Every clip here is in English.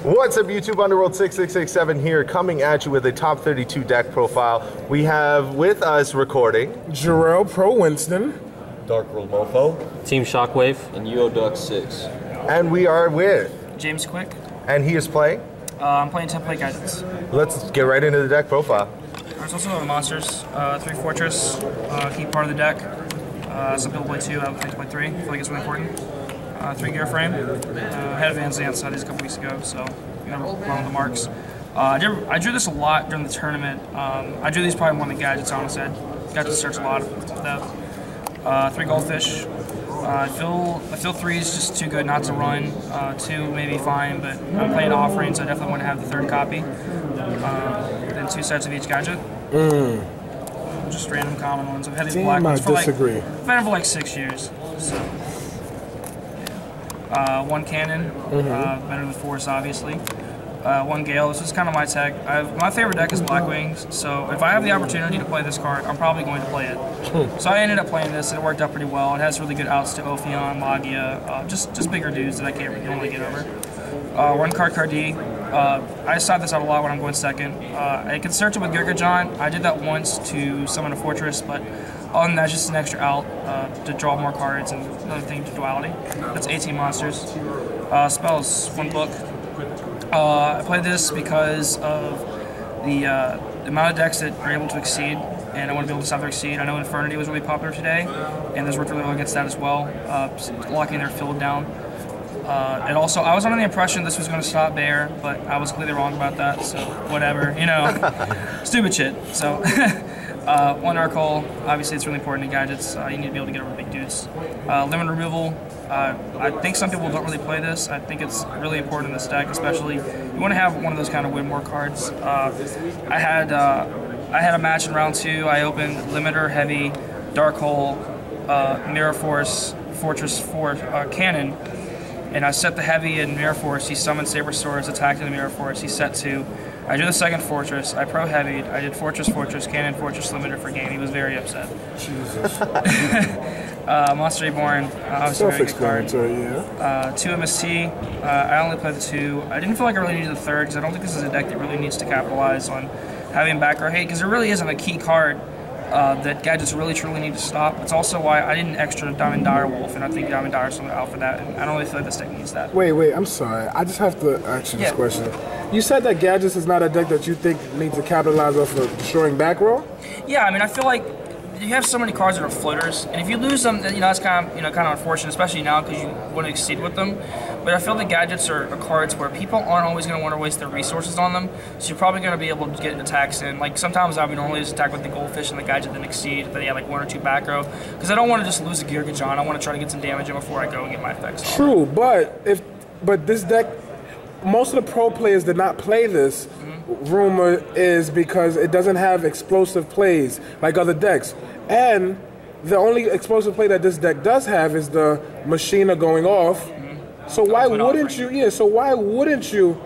What's up, YouTube? Underworld 6667 here, coming at you with a top 32 deck profile. We have with us recording Jarrell Pro Winston, Dark World Mofo, Team Shockwave, and Duck 6. and we are with, James Quick. and he is playing. I'm playing template Gadgets. Let's get right into the deck profile. There's also the monsters, 3 Fortress, key part of the deck. Some people play 2, I would like to play 3. I feel like it's really important. 3 gear frame. Had advanced Dance studies a couple weeks ago, so you know, one of the marks. I drew this a lot during the tournament. I drew these probably more than Gadgets, honestly. Gadgets search a lot of that. 3 Goldfish. I feel 3 is just too good not to run. 2 may be fine, but I'm playing offering, so I definitely want to have the 3rd copy. Then 2 sets of each Gadget. Just random common ones. I've had these black ones for like, I've had them for like 6 years. So, yeah. 1 Cannon, better than Force, obviously. 1 Gale. This is kind of my tech. My favorite deck is Black Wings, so if I have the opportunity to play this card, I'm probably going to play it. So I ended up playing this, and it worked out pretty well. It has really good outs to Ophion, Magia, just bigger dudes that I can't normally get over. 1 Cardi. I side this out a lot when I'm going second. I can search it with Gurgajon. I did that once to summon a Fortress, but other than that, just an extra out to draw more cards and another thing to duality. That's 18 monsters. Spells, 1 book. I play this because of the amount of decks that are able to exceed, and I want to be able to stop their exceed. I know Infernity was really popular today, and this worked really well against that as well, locking their field down. And also, I was under the impression this was going to stop Bear, but I was completely wrong about that, so whatever, you know, stupid shit. So, 1 Urkel, obviously it's really important in Gadgets. You need to be able to get over big dudes. Limit Removal, I think some people don't really play this. I think it's really important in this deck, especially you want to have one of those kind of win more cards. I had a match in round 2. I opened Limiter, Heavy, Dark Hole, Mirror Force, Fortress 4, Cannon. And I set the Heavy in Mirror Force. He summoned Saber Swords, attacked in the Mirror Force. He set 2. I drew the 2nd Fortress. I pro heavied. I did Fortress, Cannon, Fortress Limiter for game. He was very upset. Jesus. Monster Reborn, obviously very good card. 2 MST. I only played the 2. I didn't feel like I really needed the 3rd because I don't think this is a deck that really needs to capitalize on having back row hate because there really isn't a key card that Gadgets really truly need to stop. It's also why I didn't extra Diamond Direwolf, and I think Diamond Dire is something out for that, and I don't really feel like this deck needs that. Wait, I'm sorry. I just have to ask you this question. You said that Gadgets is not a deck that you think needs to capitalize off of destroying back row? Yeah, I mean, I feel like you have so many cards that are floaters, and if you lose them, you know, that's kind of unfortunate, especially now because you want to exceed with them. But I feel the Gadgets are cards where people aren't always going to want to waste their resources on them, so you're probably going to be able to get attacks in. Like sometimes I would normally just attack with the Goldfish and the Gadget then exceed, but they have like 1 or 2 back row because I don't want to just lose a Gurgajon. I want to try to get some damage in before I go and get my effects off. True, but this deck, most of the pro players did not play this. Rumor is because it doesn't have explosive plays like other decks. And the only explosive play that this deck does have is the Machina going off. So why wouldn't you? Yeah. So why wouldn't you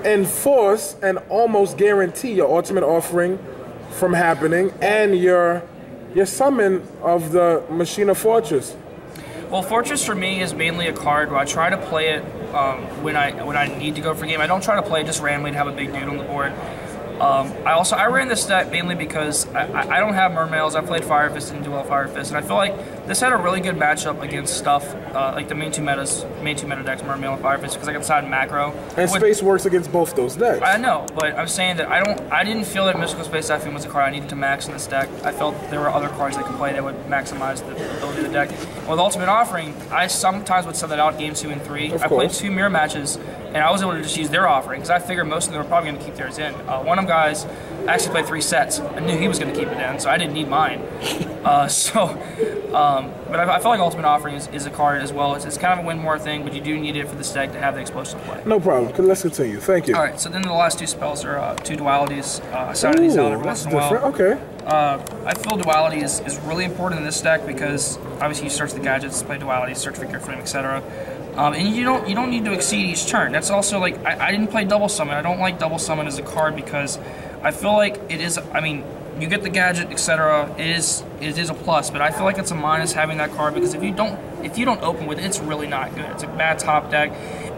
enforce and almost guarantee your ultimate offering from happening and your summon of the Machina Fortress? Well, Fortress for me is mainly a card where I try to play it when I need to go for game. I don't try to play it just randomly to have a big dude on the board. I ran this deck mainly because I don't have Mermails. I played Fire Fist and Duel Fire Fist, and I feel like this had a really good matchup against stuff like the main two meta decks, Mermail and Fire Fist, because I can decide macro. And Space works against both those decks. I know, but I'm saying that I didn't feel that Mystical Space Typhoon was a card I needed to max in this deck. I felt there were other cards that could play that would maximize the ability of the deck. With Ultimate Offering, I sometimes would send that out game 2 and 3. I played 2 mirror matches, and I was able to just use their offering because I figured most of them were probably going to keep theirs in. One of them guys actually played 3 sets. I knew he was going to keep it in, so I didn't need mine. But I feel like Ultimate Offering is a card as well. It's kind of a win more thing, but you do need it for this deck to have the explosive play. No problem. Let's continue. Thank you. All right, so then the last 2 spells are 2 dualities. I started these out every once in a while. Okay. I feel duality is really important in this deck because obviously you search the Gadgets, play duality, search for Gear Frame, etc. And you don't need to exceed each turn. That's also like I didn't play Double Summon. I don't like Double Summon as a card because I feel like it is. I mean, you get the Gadget, etc. It is a plus, but I feel like it's a minus having that card because if you don't open with it, it's really not good. It's a bad top deck,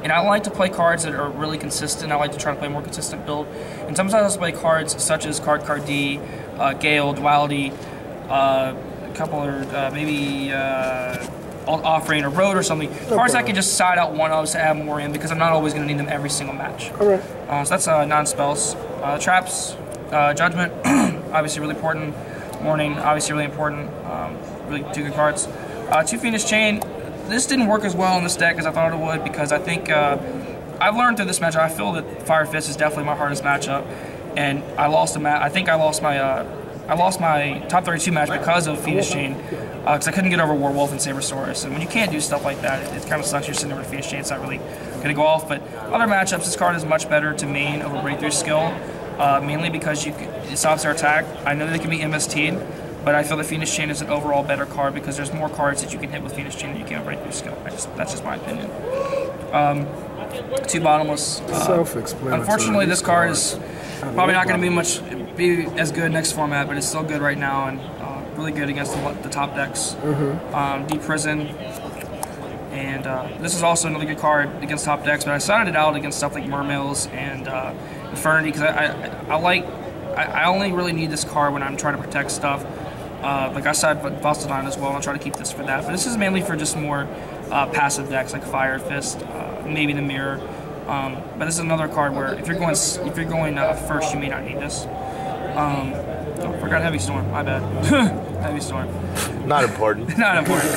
And I like to play cards that are really consistent. I like to try to play a more consistent build. And sometimes I also play cards such as Card D, Gale, Duality, a couple of maybe Offering a Road or something. Cards I can just side out one-ofs to add more in because I'm not always going to need them every single match. Alright. So that's non-spells. Traps, Judgment, obviously really important. Warning, obviously really important. Really two good cards. 2 Phoenix Chain. This didn't work as well in this deck as I thought it would because I think I've learned through this matchup. I feel that Fire Fist is definitely my hardest matchup, and I lost a match. I think I lost my top 32 match because of Phoenix Chain because I couldn't get over Werewolf and Sabersaurus. And when you can't do stuff like that, it kind of sucks. You're sitting over Phoenix Chain. It's not really going to go off. But other matchups, this card is much better to main over Breakthrough Skill, mainly because it stops their attack. I know they can be MST'd. But I feel the Phoenix Chain is an overall better card because there's more cards that you can hit with Phoenix Chain than you can with Breakthrough Skill. That's just my opinion. 2 Bottomless. Self-explanatory. Unfortunately, this card is probably not going to be as good next format, but it's still good right now and really good against the top decks. Deep Prison. And this is also another good card against top decks, but I sided it out against stuff like Mermails and Infernity because I only really need this card when I'm trying to protect stuff. Like I said, Vostodon as well. I'll try to keep this for that. But this is mainly for just more passive decks like Fire Fist, maybe the Mirror. But this is another card where if you're going first, you may not need this. Oh, I forgot Heavy Storm. My bad. Heavy Storm. Not important. Not important.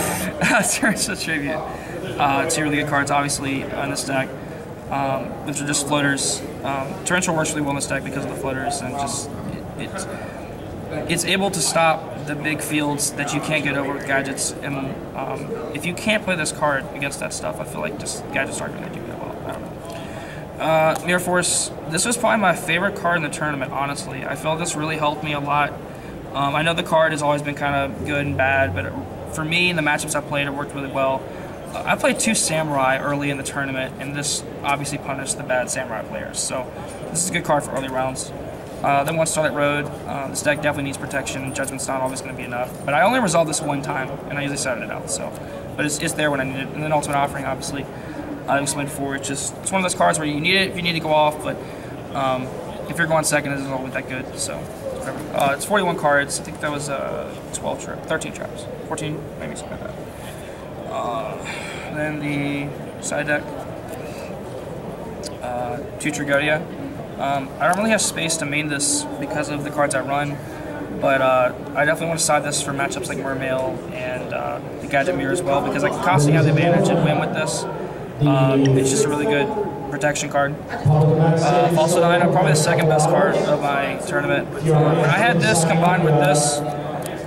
Torrential Tribute. 2 really good cards, obviously, on this deck. Which are just floaters. Torrential works really well in this deck because of the floaters and just it's able to stop the big fields that you can't get over with gadgets. And if you can't play this card against that stuff, I feel like just gadgets aren't going to do that well. I don't know. Mirror Force. This was probably my favorite card in the tournament, honestly. I feel this really helped me a lot. I know the card has always been kind of good and bad, but for me, in the matchups I played, it worked really well. I played 2 Samurai early in the tournament, and this obviously punished the bad Samurai players. So this is a good card for early rounds. Then 1 Starlight Road. This deck definitely needs protection. Judgment's not always going to be enough. But I only resolved this 1 time, and I usually started it out. So, but it's there when I need it. And then Ultimate Offering, obviously, I explained before. It's one of those cards where you need it if you need to go off, but if you're going second, it isn't always that good. So it's 41 cards. I think that was 13 traps, 14, maybe something like that. Then the side deck, 2 Trigodia. I don't really have space to main this because of the cards I run, but I definitely want to side this for matchups like Mermail and the Gadget Mirror as well because I can constantly have the advantage and win with this. It's just a really good protection card. Falsadine, probably the 2nd best card of my tournament. When I had this combined with this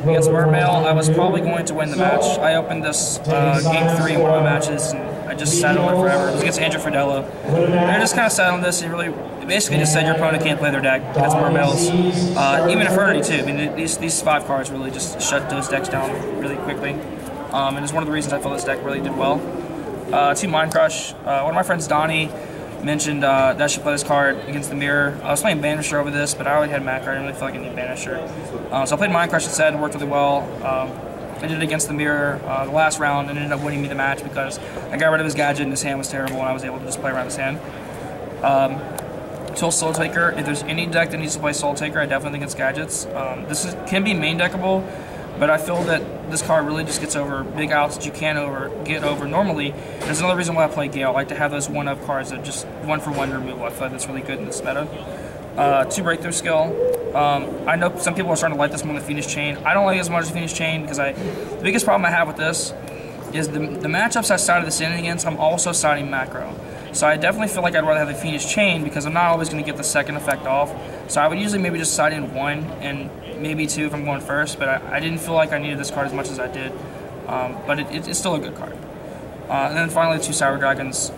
against Mermail, I was probably going to win the match. I opened this game 3 in one of my matches, and I just sat on it forever. It was against Andrew Fridella. And I just kind of sat on this and it basically just said your opponent can't play their deck against Mermails. Even Infernity too. I mean, these 5 cards really just shut those decks down really quickly. And it's one of the reasons I felt this deck really did well. 2 Mind Crush. One of my friends, Donnie, mentioned that I should play this card against the Mirror. I was playing Banisher over this, but I already had Macro. I didn't really feel like I needed Banisher. So I played Mind Crush instead and worked really well. I did it against the Mirror the last round and ended up winning me the match because I got rid of his Gadget and his hand was terrible and I was able to just play around his hand. Till Soul Taker. If there's any deck that needs to play Soul Taker, I definitely think it's Gadgets. Can be main deckable, but I feel that this card really just gets over big outs that you can't get over normally. There's another reason why I play Gale. I like to have those 1-of cards that just 1-for-1 removal. I feel like that's really good in this meta. 2 Breakthrough Skill. I know some people are starting to like this more than Phoenix Chain. I don't like it as much as Phoenix Chain because the biggest problem I have with this is the matchups I sided this in against, I'm also siding Macro. So I definitely feel like I'd rather have the Phoenix Chain because I'm not always going to get the 2nd effect off. So I would usually maybe just side in 1 and maybe 2 if I'm going first, but I didn't feel like I needed this card as much as I did. But it's still a good card. And then finally, the 2 Sour Dragons.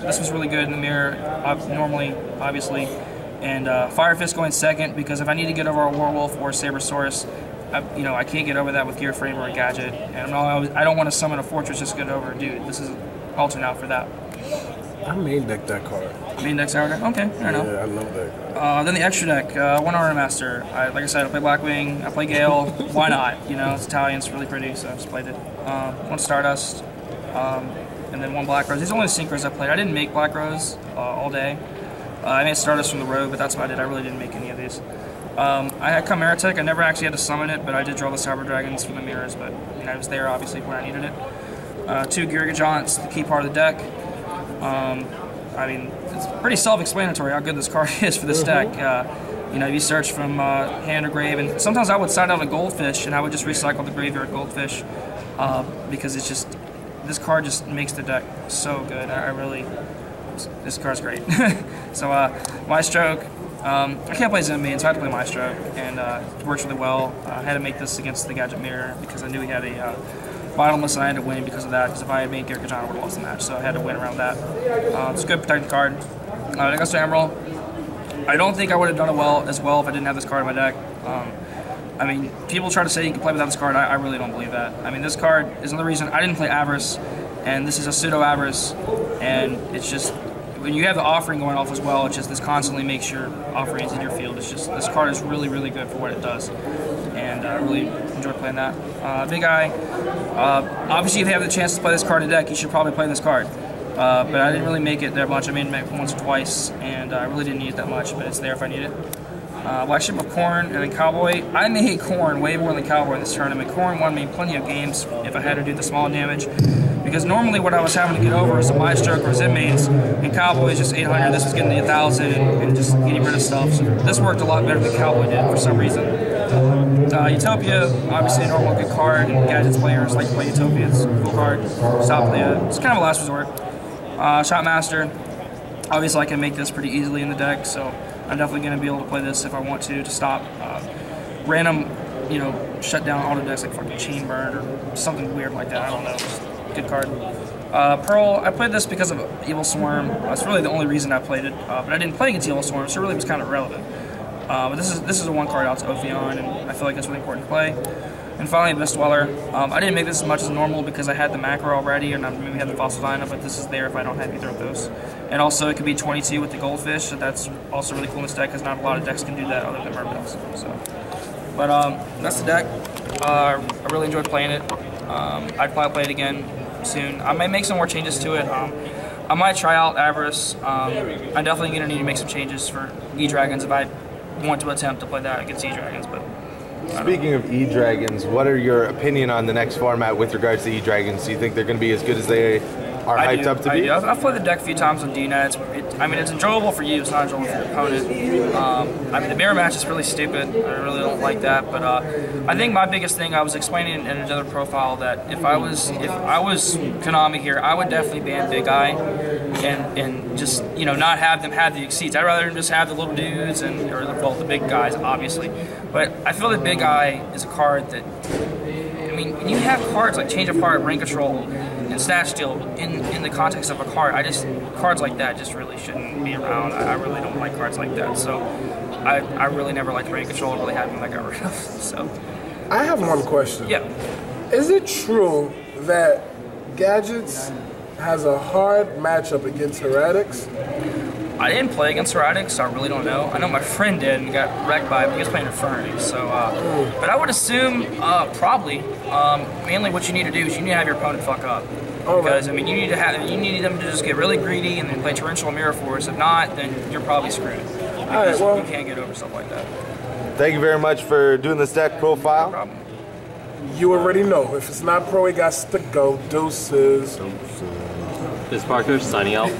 This was really good in the Mirror, normally, obviously. And Fire Fist going 2nd because if I need to get over a Werewolf or a Sabersaurus, I can't get over that with Gear Frame or a Gadget. And I don't want to summon a Fortress just to get over a dude. This is alternate out for that. I main deck that card. Main deck Sour Deck? Okay, fair enough. Yeah, I love that card. Then the extra deck, 1 Armor Master. Like I said, I play Blackwing, I play Gale. Why not? It's Italian, it's really pretty, so I just played it. 1 Stardust. and then 1 Black Rose. These are only the synchros I played. I didn't make Black Rose all day. I made Stardust from the road, but that's about it. I really didn't make any of these. I had Chimera Tech. I never actually had to summon it, but I did draw the Cyber Dragons from the mirrors, but it was there obviously when I needed it. 2 Gadgets, the key part of the deck. I mean, it's pretty self-explanatory how good this card is for this deck. You search from hand or grave, and sometimes I would side out a Goldfish, and I would just recycle the graveyard Goldfish because it's just, this card just makes the deck so good. This card's great. So Maestro, I can't play Zenmain, so I had to play Maestro, and it works really well. I had to make this against the Gadget Mirror because I knew he had a bottomless, and I had to win because of that, because if I had made Garrett John, I would have lost the match, so I had to win around that. It's a good protected card. Next to Emerald, I don't think I would have done it as well if I didn't have this card in my deck. I mean, people try to say you can play without this card. I really don't believe that. I mean, this card is another reason I didn't play Avarice, and this is a pseudo Avarice, and it's just, when you have the offering going off as well, it's just, this constantly makes your offerings in your field. It's just, this card is really, really good for what it does, and I really enjoyed playing that. Big Eye, obviously if you have the chance to play this card in deck, you should probably play this card. But I didn't really make it that much. I made it once or twice, and I really didn't need it that much, but it's there if I need it. Black Ship of Corn, and then Cowboy. I made Corn way more than Cowboy in this tournament. Corn won me plenty of games if I had to do the small damage, because normally what I was having to get over was the Maestro or Zenmains, and Cowboy is just 800, this was getting to 1,000, and just getting rid of stuff. So this worked a lot better than Cowboy did for some reason. Utopia, obviously a normal good card, and Gadget's players like to play Utopia. It's a cool card. Stop play it. It's kind of a last resort. Shotmaster, obviously I can make this pretty easily in the deck, so I'm definitely going to be able to play this if I want to stop random, shut down auto decks like fucking Chain Burn or something weird like that. I don't know. Just good card. Pearl, I played this because of Evil Swarm. That's really the only reason I played it, but I didn't play against Evil Swarm, so it really was kind of irrelevant. But this is a 1 card out to Ophion, and I feel like that's really important to play. And finally, Mist Dweller. I didn't make this as much as normal because I had the macro already, and I maybe had the Fossil Dino, but this is there if I don't have either of those. And also, it could be 22 with the Goldfish, so that's also really cool in this deck because not a lot of decks can do that other than Mermaids. So, but that's the deck. I really enjoyed playing it. I'd probably play it again soon. I might make some more changes to it. I might try out Avarice. I'm definitely going to need to make some changes for E-Dragons if I want to attempt to play that against E-Dragons, but speaking of E-Dragons, what are your opinion on the next format with regards to E-Dragons? Do you think they're going to be as good as they are hyped up to be? I've played the deck a few times on DNet. It's enjoyable for you. It's not enjoyable for your opponent. The mirror match is really stupid. I really don't like that. But I think my biggest thing, I was explaining in another profile that if I was Konami here, I would definitely ban Big Eye and just not have them have the exceeds. I'd rather just have the little dudes or the big guys, obviously. But I feel that Big Eye is a card that, when you have cards like Change of Heart, Brain Control, and Stash Steal in the context of a card, cards like that just really shouldn't be around. I really don't like cards like that. So I really never liked Brain Control. I really had them I got rid of. So I have one question. Yeah. Is it true that Gadgets has a hard matchup against Heretics? I didn't play against Heretics, so I really don't know. I know my friend did and got wrecked by it, but he was playing Infernity. So, but I would assume probably. Mainly, what you need to do is you need to have your opponent fuck up. Because you need them to just get really greedy and then play Torrential Mirror Force. If not, then you're probably screwed. Because you can't get over stuff like that. Thank you very much for doing this deck profile. No problem. You already know. If it's not pro, it got to go. Deuces. This is Parker signing out.